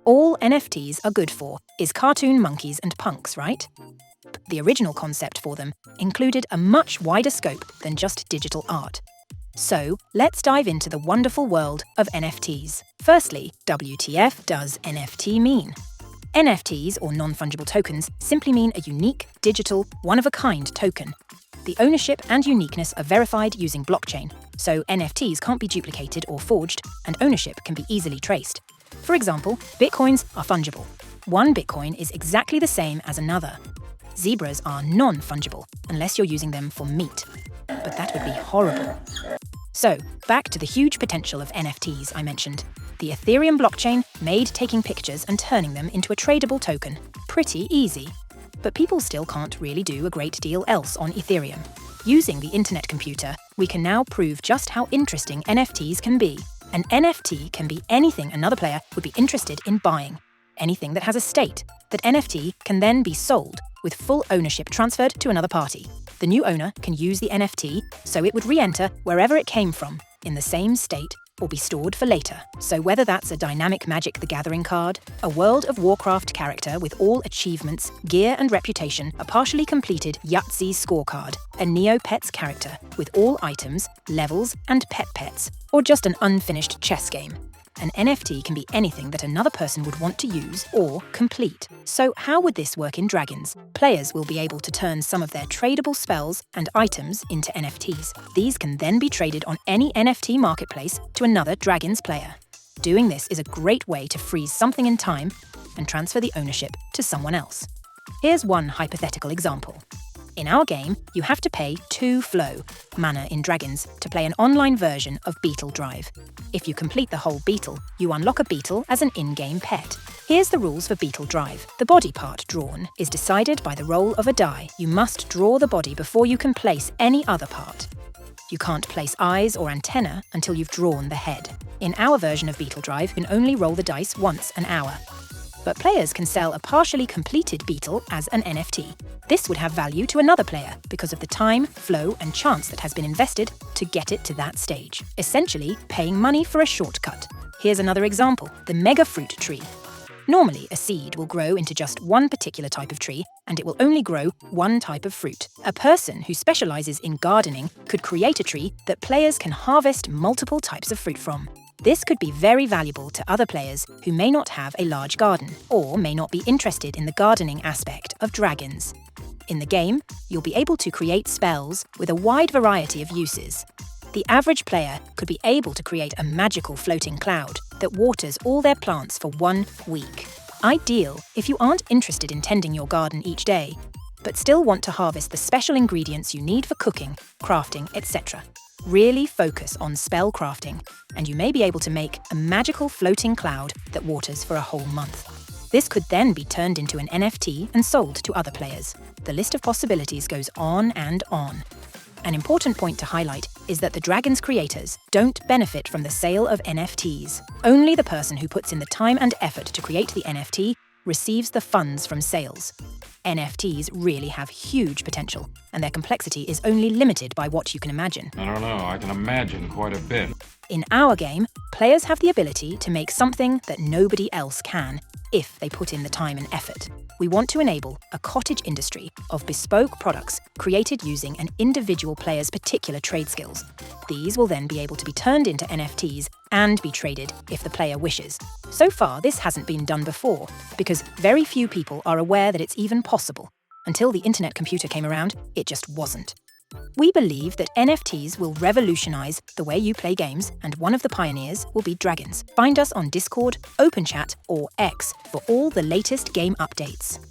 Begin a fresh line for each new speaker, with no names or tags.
All NFTs are good for is cartoon monkeys and punks, right? The original concept for them included a much wider scope than just digital art. So, let's dive into the wonderful world of NFTs. Firstly, WTF does NFT mean? NFTs, or non-fungible tokens, simply mean a unique, digital, one-of-a-kind token. The ownership and uniqueness are verified using blockchain, so NFTs can't be duplicated or forged, and ownership can be easily traced. For example, bitcoins are fungible. One bitcoin is exactly the same as another. Zebras are non-fungible, unless you're using them for meat. But that would be horrible. So, back to the huge potential of NFTs I mentioned. The Ethereum blockchain made taking pictures and turning them into a tradable token pretty easy. But people still can't really do a great deal else on Ethereum. Using the internet computer, we can now prove just how interesting NFTs can be. An NFT can be anything another player would be interested in buying. Anything that has a state. That NFT can then be sold, with full ownership transferred to another party. The new owner can use the NFT, so it would re-enter wherever it came from, in the same state, or be stored for later. So whether that's a dynamic Magic the Gathering card, a World of Warcraft character with all achievements, gear and reputation, a partially completed Yahtzee scorecard, a Neopets character with all items, levels and pets, or just an unfinished chess game. An NFT can be anything that another person would want to use or complete. So how would this work in Dragginz? Players will be able to turn some of their tradable spells and items into NFTs. These can then be traded on any NFT marketplace to another Dragginz player. Doing this is a great way to freeze something in time and transfer the ownership to someone else. Here's one hypothetical example. In our game, you have to pay 2 flow, mana in Dragginz, to play an online version of Beetle Drive. If you complete the whole beetle, you unlock a beetle as an in-game pet. Here's the rules for Beetle Drive. The body part drawn is decided by the roll of a die. You must draw the body before you can place any other part. You can't place eyes or antenna until you've drawn the head. In our version of Beetle Drive, you can only roll the dice once an hour. But players can sell a partially completed beetle as an NFT. This would have value to another player because of the time, flow, and chance that has been invested to get it to that stage. Essentially, paying money for a shortcut. Here's another example, the mega fruit tree. Normally, a seed will grow into just one particular type of tree, and it will only grow one type of fruit. A person who specializes in gardening could create a tree that players can harvest multiple types of fruit from. This could be very valuable to other players who may not have a large garden, or may not be interested in the gardening aspect of Dragginz. In the game, you'll be able to create spells with a wide variety of uses. The average player could be able to create a magical floating cloud that waters all their plants for 1 week. Ideal if you aren't interested in tending your garden each day, but still want to harvest the special ingredients you need for cooking, crafting, etc. Really focus on spell crafting, and you may be able to make a magical floating cloud that waters for a whole month. This could then be turned into an NFT and sold to other players. The list of possibilities goes on and on. An important point to highlight is that the Dragginz creators don't benefit from the sale of NFTs. Only the person who puts in the time and effort to create the NFT receives the funds from sales. NFTs really have huge potential, and their complexity is only limited by what you can imagine.
I don't know, I can imagine quite a bit.
In our game, players have the ability to make something that nobody else can, if they put in the time and effort. We want to enable a cottage industry of bespoke products created using an individual player's particular trade skills. These will then be able to be turned into NFTs and be traded if the player wishes. So far, this hasn't been done before, because very few people are aware that it's even possible. Until the internet computer came around, it just wasn't. We believe that NFTs will revolutionize the way you play games, and one of the pioneers will be Dragginz. Find us on Discord, OpenChat, or X for all the latest game updates.